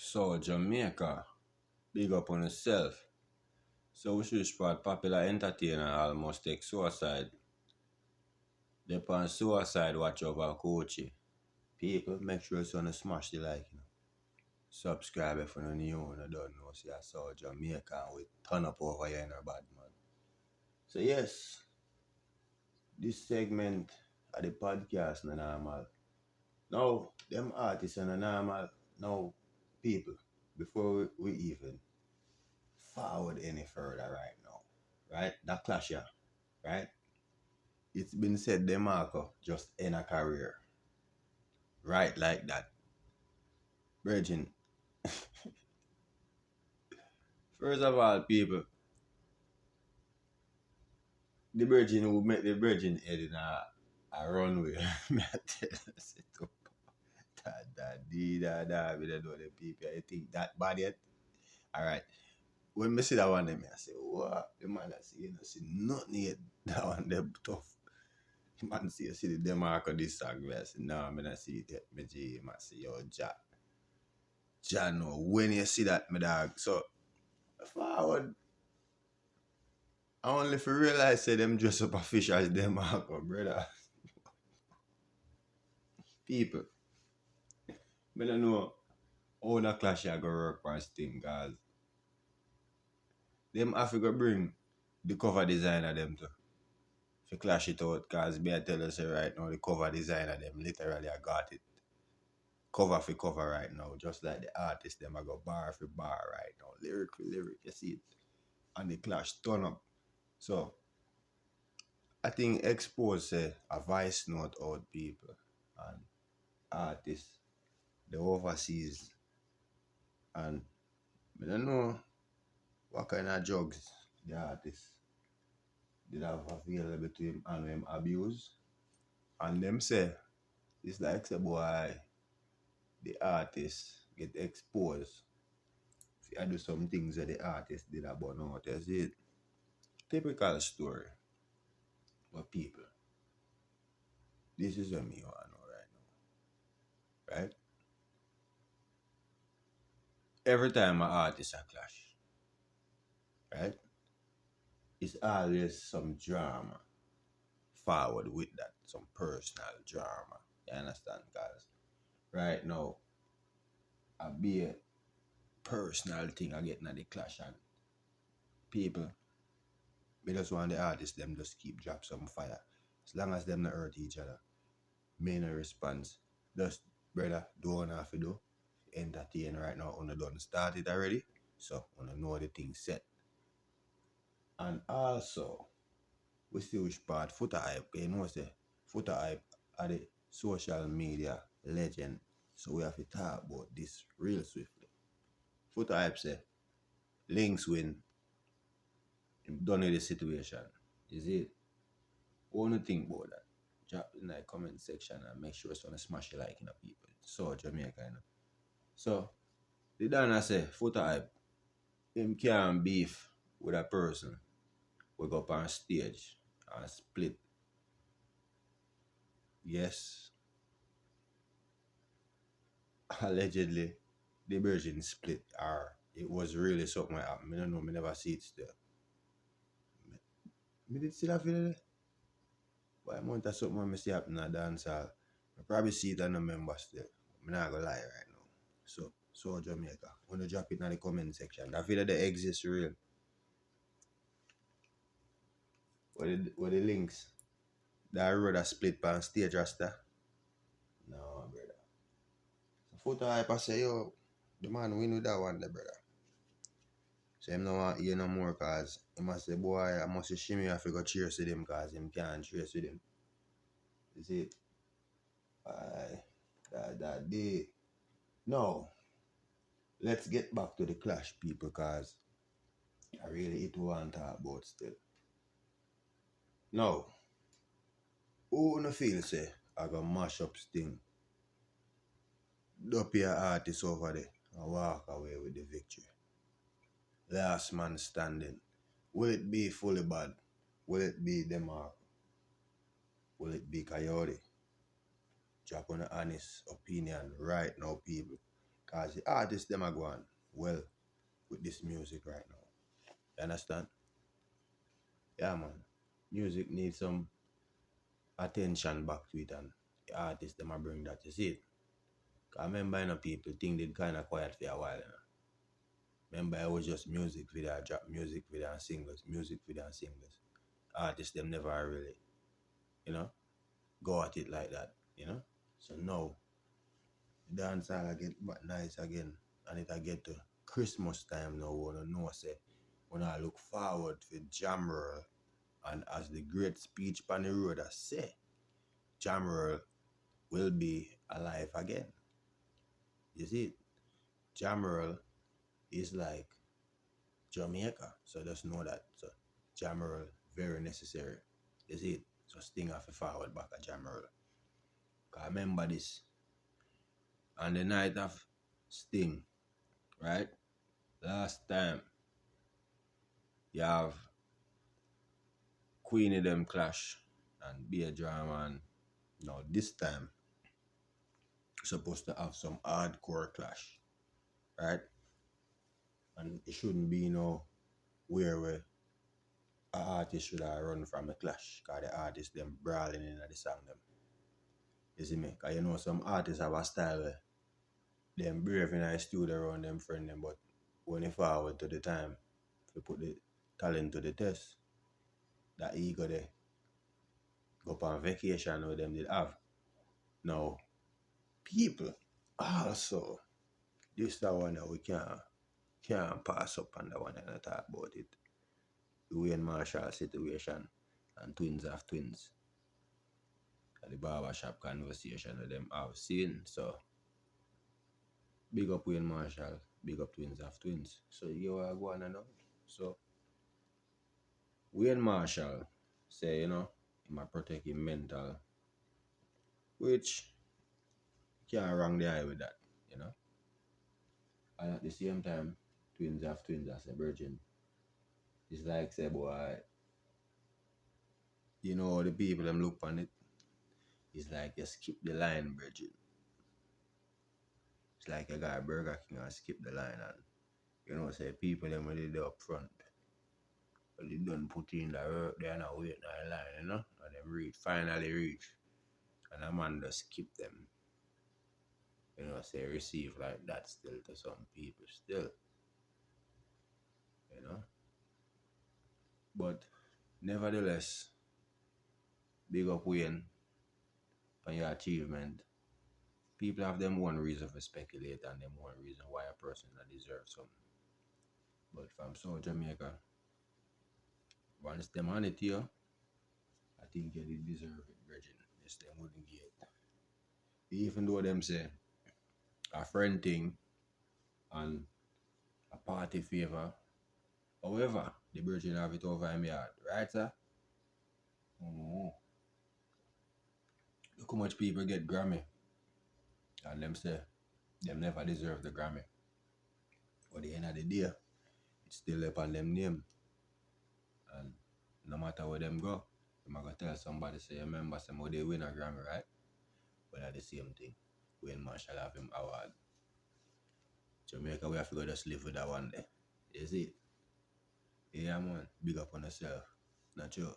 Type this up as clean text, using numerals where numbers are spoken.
So Jamaica, big up on yourself. So we should spot popular entertainer almost take suicide. They on suicide watch over Kochi. People make sure it's on smash the like. Subscribe if you're new and you don't know. See I saw Jamaica and we turn up over here in our bad man. So yes, this segment of the podcast is normal. Now, them artists are normal. Now, people, before we even forward any further right now, right? That clash here, right? It's been said Demarco just end a career. Right like that. Virgin. First of all, people, the Virgin who make the Virgin head in a runway. Me I tell you, sit up. We don't know the people. You think that bad yet? Alright. When me see that one, I say, what? The man I see, you know, see nothing yet. That one, them tough. The man see the Demarco this song. I say, no, I'm not see it yet. Me G, I say, yo, Jack. Jack, no. When you see that, my dog. So, forward. I only for realize say them dress up a fish as Demarco, brother. People. I don't know how the clash I go work for this thing, guys. Them have to go bring the cover designer them to. If you clash it out, cause me I tell you say right now the cover designer them literally I got it. Cover for cover right now. Just like the artist them I go bar for bar right now. Lyric for lyric, you see it. And the clash turn up. So I think expose say a voice note out people and artists, the overseas and I don't know what kind of drugs the artist did have available to him and him abuse. And them say it's like say boy the artist get exposed. If I do some things that the artist did about now, you see it. Typical story. But people, this is what me want to know right now. Right? Every time an artist a clash, right? It's always some drama forward with that. Some personal drama. You understand, guys? Right now, a be a personal thing I getting at the clash and people, we just want the artists them just keep drop some fire. As long as them not hurt each other. Main response. Just brother, do what have to do. Entertain right now. On done started already. So on know the thing set. And also we see which part Foota hype. You know say Foota hype are the social media legend. So we have to talk about this real swiftly. Foota hype say links win. Him done with the situation. Is it? Only think about that. Drop in the comment section and make sure it's gonna smash the like in the people. So Jamaica, you know. So the Dana say Foota hype. Him can't beef with a person. We go up on stage and split. Yes. Allegedly the Virgin split or it was really something like happened. I don't know, I never see it still. I did see that video. But I want to something I see happen in a dance hall. I probably see it and remember still. I'm not gonna lie right now. So Jamaica. I'm gonna drop it in the comment section. That video that exists real. What the links? That road that split by stage rasta? No, brother. So Foota hype I say, yo, the man win with that one there, brother. So him no want hear no more cause he must say, boy, I must shimmy if I go cheers with him cause him can't trace with him. You see? That day. No. Let's get back to the clash, people, cause I really it want to talk about still. Now, who no feel say I gonna mash up Sting? Dup your artist over there and walk away with the victory. Last man standing. Will it be Fully Bad? Will it be Demarco? Will it be Kyodi? Drop on an honest opinion right now, people. Cause the artists them are going well with this music right now. You understand? Yeah, man. Music needs some attention back to it, and the artists them are bring that. You see it? 'Cause I remember, people think they kind of quiet for a while. Remember, it was just music video, drop music video and singles, music video and singles. Artists them never really, you know, go at it like that, So now, the dancehall I get but nice again, and it I get to Christmas time now. Wanna know say, when I look forward to Jamroll, and as the great speech on the road I say, Jamroll will be alive again. You see it? Jamroll is like Jamaica, so just know that. So Jamroll very necessary. You see it? So Sting have to forward back at Jamroll. I remember this. On the night of Sting, right? Last time, you have Queenie them clash and be a drama, and now this time supposed to have some hardcore clash, right? And it shouldn't be where an artist should have run from a clash, cause the artists them brawling in the song them. You see me? Cause some artists have a style where them brave in the studio around them friend them, but when they forward to the time to put the talent to the test, that ego they go up on vacation with them did have. Now, people also, this the one that we can't pass up on the one and talk about it. The Wayne Marshall situation and twins of twins. The barbershop conversation with them I've seen. So big up Wayne Marshall, big up twins of twins. So you are going to know. So Wayne Marshall say, he might protect his mental, which can't wrong the eye with that, And at the same time, twins of twins as a virgin. It's like say, boy, the people them look on it. It's like you skip the line, virgin. It's like you got a Burger King and skip the line, and say people them when they up front. But they don't put in the work, they're not waiting on the line, And them finally reach. And a man just skip them. Say receive like that still to some people still. But nevertheless, big up Wayne on your achievement. People have them one reason for speculate and them one reason why a person deserves something. But from South Jamaica, once them on it here, I think you deserve it, Virgin. Yes, them wouldn't get it. Even though them say a friend thing and a party favor, however, the Virgin have it over him yard, right, sir? Look how much people get Grammy, and them say them never deserve the Grammy. But at the end of the day, it's still up on them name. And no matter where them go, I'm going to tell somebody, say, remember, some they win a Grammy, right? But at the same thing, Wayne Marshall have him award. Jamaica, we have to go just live with that one day. You see? Yeah, man. Big up on yourself. Not sure.